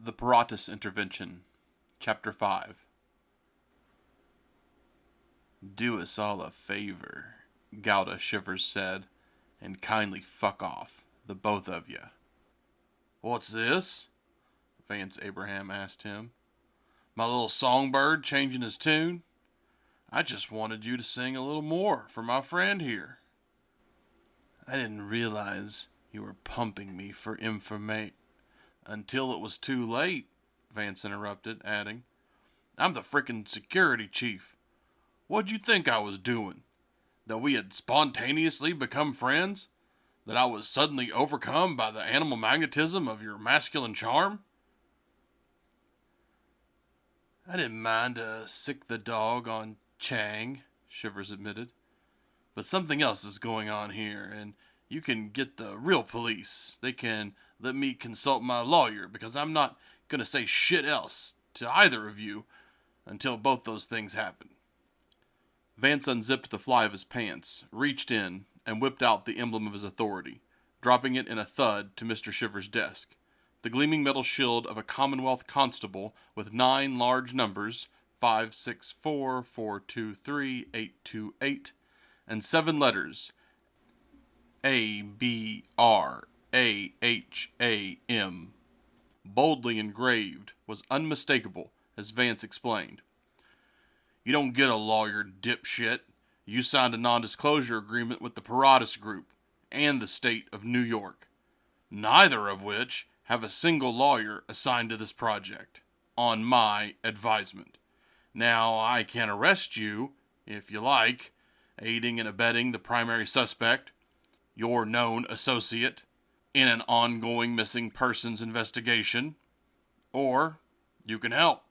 The Paratus Intervention, Chapter 5. Do us all a favor, Gouda Shivers said, and kindly fuck off, the both of you. What's this? Vance Abraham asked him. My little songbird changing his tune? I just wanted you to sing a little more for my friend here. I didn't realize you were pumping me for information until it was too late, Vance interrupted, adding, I'm the frickin' security chief. What'd you think I was doing? That we had spontaneously become friends? That I was suddenly overcome by the animal magnetism of your masculine charm? I didn't mind to sick the dog on Chang, Shivers admitted. But something else is going on here, and you can get the real police. They can let me consult my lawyer, because I'm not going to say shit else to either of you until both those things happen. Vance unzipped the fly of his pants, reached in, and whipped out the emblem of his authority, dropping it in a thud to Mr. Shivers' desk. The gleaming metal shield of a Commonwealth constable with 9 large numbers, 564 423 828, and 7 letters, ABRAHAM, boldly engraved, was unmistakable, as Vance explained. You don't get a lawyer, dipshit. You signed a non-disclosure agreement with the Paratus Group and the state of New York, neither of which have a single lawyer assigned to this project, on my advisement. Now, I can arrest you, if you like, aiding and abetting the primary suspect, your known associate, in an ongoing missing persons investigation, or you can help.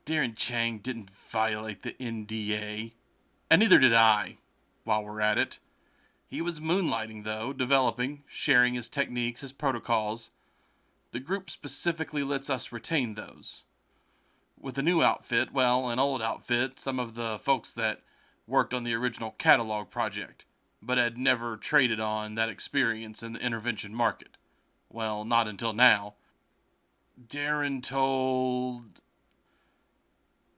Darren Chang didn't violate the NDA, and neither did I, while we're at it. He was moonlighting, though, developing, sharing his techniques, his protocols. The group specifically lets us retain those. With a new outfit, well, an old outfit, some of the folks that worked on the original catalog project, but had never traded on that experience in the intervention market. Well, not until now. Darren told...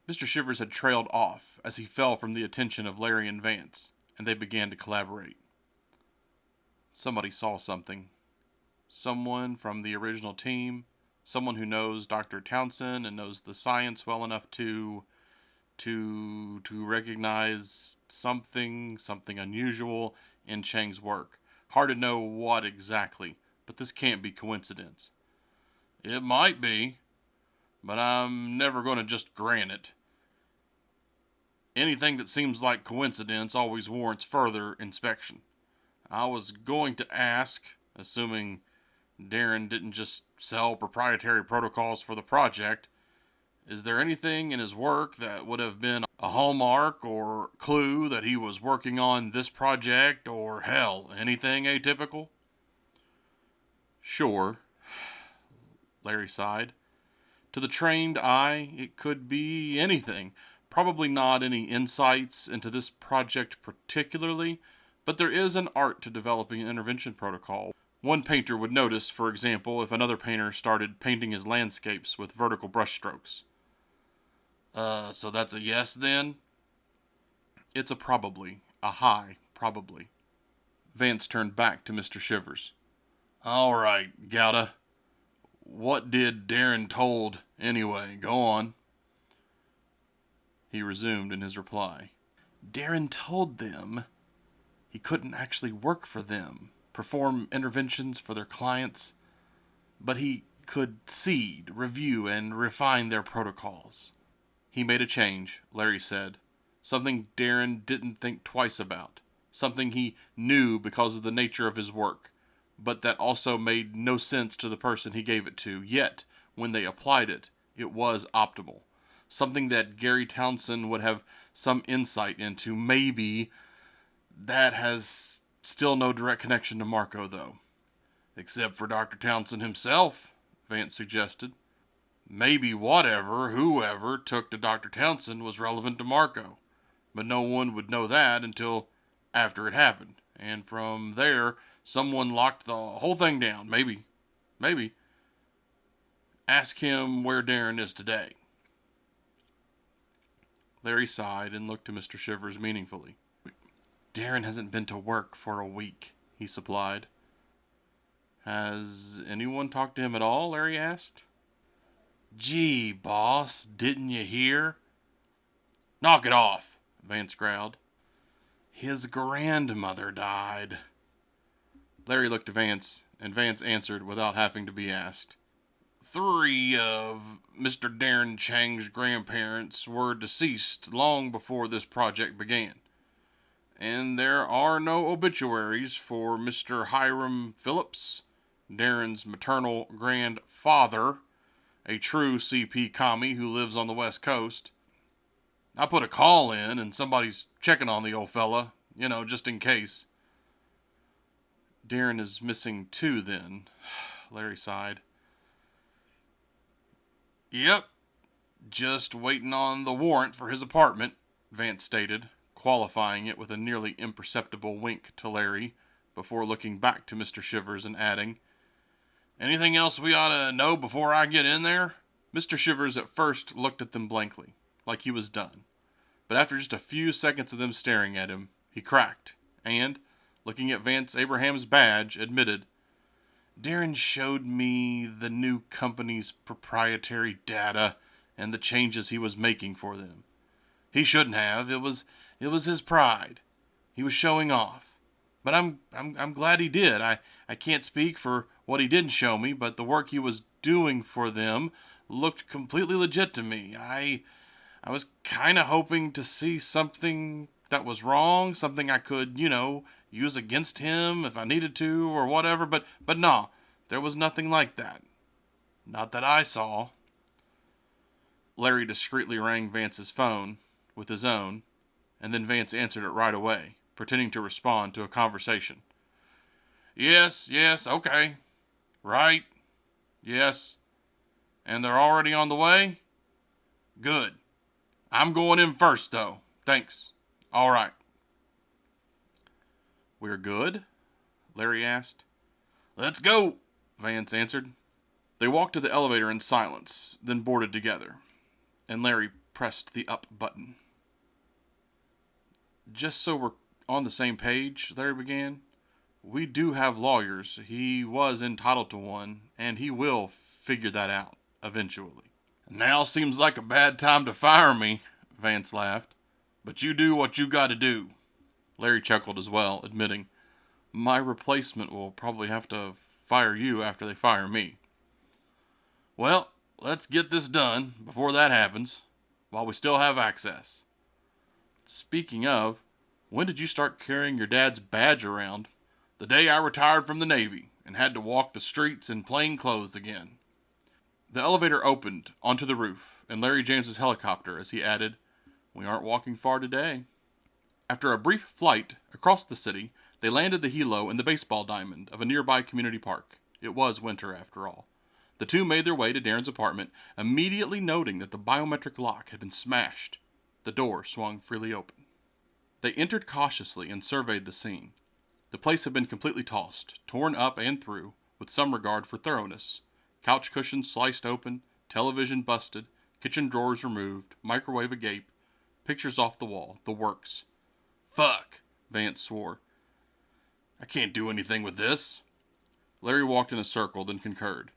Mr. Shivers had trailed off as he fell from the attention of Larry and Vance, and they began to collaborate. Somebody saw something. Someone from the original team, someone who knows Dr. Townsend and knows the science well enough to recognize something unusual in Chang's work. Hard to know what exactly, but this can't be coincidence. It might be, but I'm never going to just grant it. Anything that seems like coincidence always warrants further inspection. I was going to ask, assuming Darren didn't just sell proprietary protocols for the project, is there anything in his work that would have been a hallmark or clue that he was working on this project, or hell, anything atypical? Sure, Larry sighed. To the trained eye, it could be anything. Probably not any insights into this project particularly, but there is an art to developing an intervention protocol. One painter would notice, for example, if another painter started painting his landscapes with vertical brushstrokes. So that's a yes then? It's a probably. A high probably. Vance turned back to Mr. Shivers. All right, Gouda. What did Darren told, anyway? Go on. He resumed in his reply. Darren told them he couldn't actually work for them, perform interventions for their clients, but he could seed, review, and refine their protocols. He made a change, Larry said. Something Darren didn't think twice about. Something he knew because of the nature of his work, but that also made no sense to the person he gave it to. Yet, when they applied it, it was optimal. Something that Gary Townsend would have some insight into. Maybe that has still no direct connection to Marco, though. Except for Dr. Townsend himself, Vance suggested. Maybe whoever took to Dr. Townsend was relevant to Marco. But no one would know that until after it happened. And from there, someone locked the whole thing down. Maybe. Ask him where Darren is today. Larry sighed and looked to Mr. Shivers meaningfully. Darren hasn't been to work for a week, he supplied. Has anyone talked to him at all? Larry asked. Gee, boss, didn't you hear? Knock it off, Vance growled. His grandmother died. Larry looked to Vance, and Vance answered without having to be asked. 3 of Mr. Darren Chang's grandparents were deceased long before this project began. And there are no obituaries for Mr. Hiram Phillips, Darren's maternal grandfather, a true CP commie who lives on the West Coast. I put a call in and somebody's checking on the old fella, just in case. Darren is missing too, then, Larry sighed. Yep, just waiting on the warrant for his apartment, Vance stated, qualifying it with a nearly imperceptible wink to Larry before looking back to Mr. Shivers and adding, Anything else we ought to know before I get in there? Mr. Shivers at first looked at them blankly, like he was done. But after just a few seconds of them staring at him, he cracked, and, looking at Vance Abraham's badge, admitted, Darren showed me the new company's proprietary data and the changes he was making for them. He shouldn't have. It was his pride. He was showing off. But I'm glad he did. I can't speak for what he didn't show me, but the work he was doing for them looked completely legit to me. I was kind of hoping to see something that was wrong, something I could, use against him if I needed to or whatever, but no, there was nothing like that. Not that I saw. Larry discreetly rang Vance's phone with his own, and then Vance answered it right away, pretending to respond to a conversation. Yes, okay. Right. Yes. And they're already on the way? Good. I'm going in first, though. Thanks. All right. We're good? Larry asked. Let's go, Vance answered. They walked to the elevator in silence, then boarded together, and Larry pressed the up button. Just so we're on the same page, Larry began, we do have lawyers. He was entitled to one, and he will figure that out eventually. Now seems like a bad time to fire me, Vance laughed. But you do what you gotta do. Larry chuckled as well, admitting, my replacement will probably have to fire you after they fire me. Well, let's get this done before that happens, while we still have access. Speaking of, when did you start carrying your dad's badge around? The day I retired from the Navy and had to walk the streets in plain clothes again. The elevator opened onto the roof and Larry James's helicopter as he added, we aren't walking far today. After a brief flight across the city, they landed the helo in the baseball diamond of a nearby community park. It was winter after all. The two made their way to Darren's apartment, immediately noting that the biometric lock had been smashed. The door swung freely open. They entered cautiously and surveyed the scene. The place had been completely tossed, torn up and through, with some regard for thoroughness. Couch cushions sliced open, television busted, kitchen drawers removed, microwave agape, pictures off the wall, the works. Fuck, Vance swore. I can't do anything with this. Larry walked in a circle, then concurred.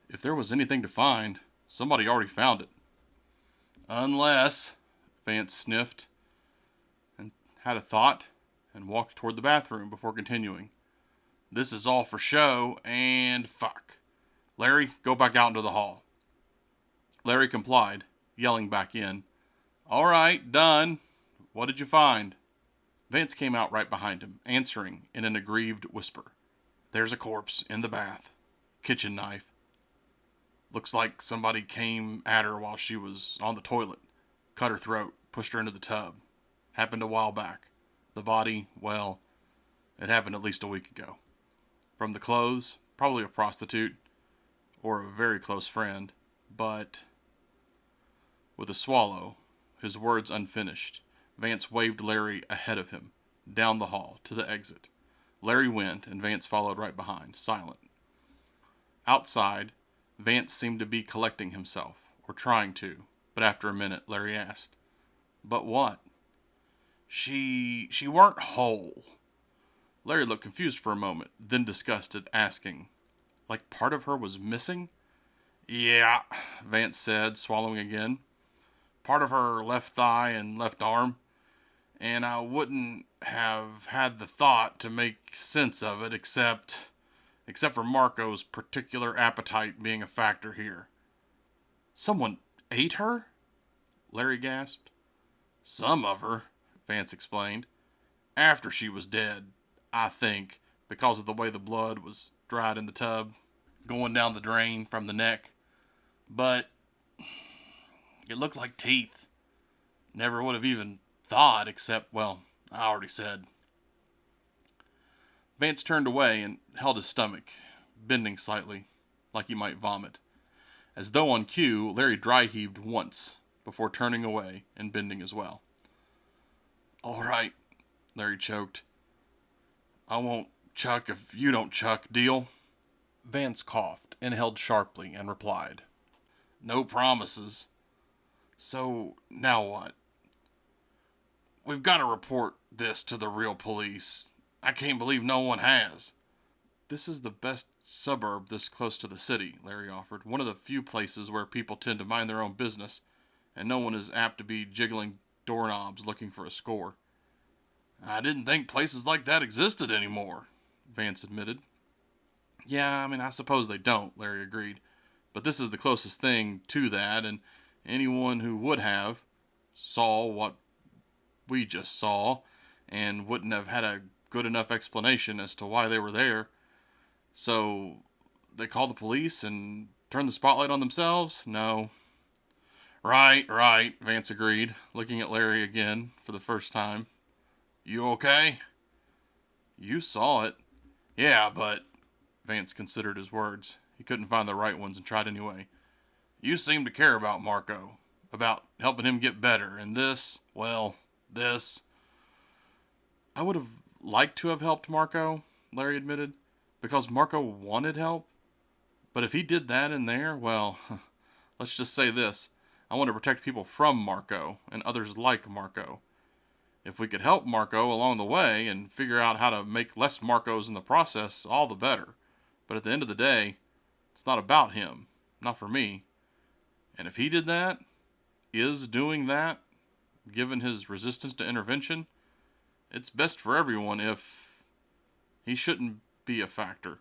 If there was anything to find, somebody already found it. Unless, Vance sniffed and had a thought and walked toward the bathroom before continuing. This is all for show and fuck. Larry, go back out into the hall. Larry complied, yelling back in. All right, done. What did you find? Vance came out right behind him, answering in an aggrieved whisper. There's a corpse in the bath. Kitchen knife. Looks like somebody came at her while she was on the toilet. Cut her throat, pushed her into the tub. Happened a while back. The body, well, it happened at least a week ago. From the clothes, probably a prostitute, or a very close friend, but... With a swallow, his words unfinished, Vance waved Larry ahead of him, down the hall, to the exit. Larry went, and Vance followed right behind, silent. Outside, Vance seemed to be collecting himself, or trying to, but after a minute, Larry asked, "But what?" She weren't whole." Larry looked confused for a moment, then disgusted, asking, "Like part of her was missing?" "Yeah," Vance said, swallowing again. "Part of her left thigh and left arm. And I wouldn't have had the thought to make sense of it except for Marco's particular appetite being a factor here." "Someone ate her?" Larry gasped. "Some of her," Vance explained. "After she was dead, I think, because of the way the blood was dried in the tub, going down the drain from the neck. But it looked like teeth. Never would have even thought, except, well, I already said." Vance turned away and held his stomach, bending slightly, like he might vomit. As though on cue, Larry dry heaved once, before turning away and bending as well. "All right," Larry choked. "I won't chuck if you don't chuck, deal?" Vance coughed, inhaled sharply, and replied, "No promises." "So, now what?" "We've got to report this to the real police. I can't believe no one has." "This is the best suburb this close to the city," Larry offered. "One of the few places where people tend to mind their own business, and no one is apt to be jiggling doorknobs looking for a score." "I didn't think places like that existed anymore," Vance admitted. "Yeah, I suppose they don't," Larry agreed. "But this is the closest thing to that, and anyone who would have saw what we just saw and wouldn't have had a good enough explanation as to why they were there. So they call the police and turn the spotlight on themselves? No." Right, Vance agreed, looking at Larry again for the first time. "You okay?" "You saw it." "Yeah, but..." Vance considered his words. He couldn't find the right ones and tried anyway. "You seem to care about Marco, about helping him get better, and this..." "I would have liked to have helped Marco," Larry admitted, "because Marco wanted help. But if he did that in there, well, let's just say this. I want to protect people from Marco and others like Marco. If we could help Marco along the way and figure out how to make less Marcos in the process, all the better. But at the end of the day, it's not about him. Not for me. And if he did that, is doing that, given his resistance to intervention, it's best for everyone if he shouldn't be a factor.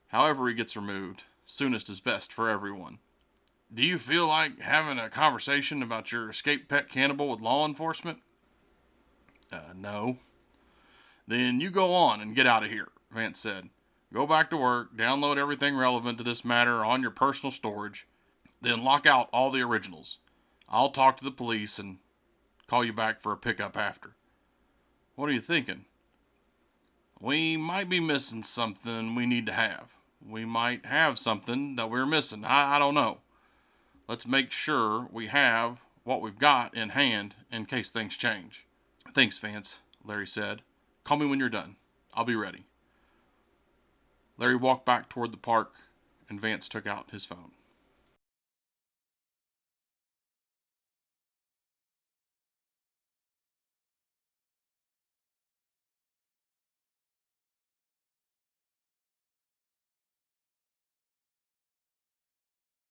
However he gets removed, soonest is best for everyone." "Do you feel like having a conversation about your escaped pet cannibal with law enforcement?" No." "Then you go on and get out of here," Vance said. "Go back to work, download everything relevant to this matter on your personal storage, then lock out all the originals. I'll talk to the police and call you back for a pickup after." "What are you thinking?" "We might be missing something we need to have. We might have something that we're missing. I don't know. Let's make sure we have what we've got in hand in case things change." "Thanks, Vance," Larry said. "Call me when you're done. I'll be ready." Larry walked back toward the park, and Vance took out his phone.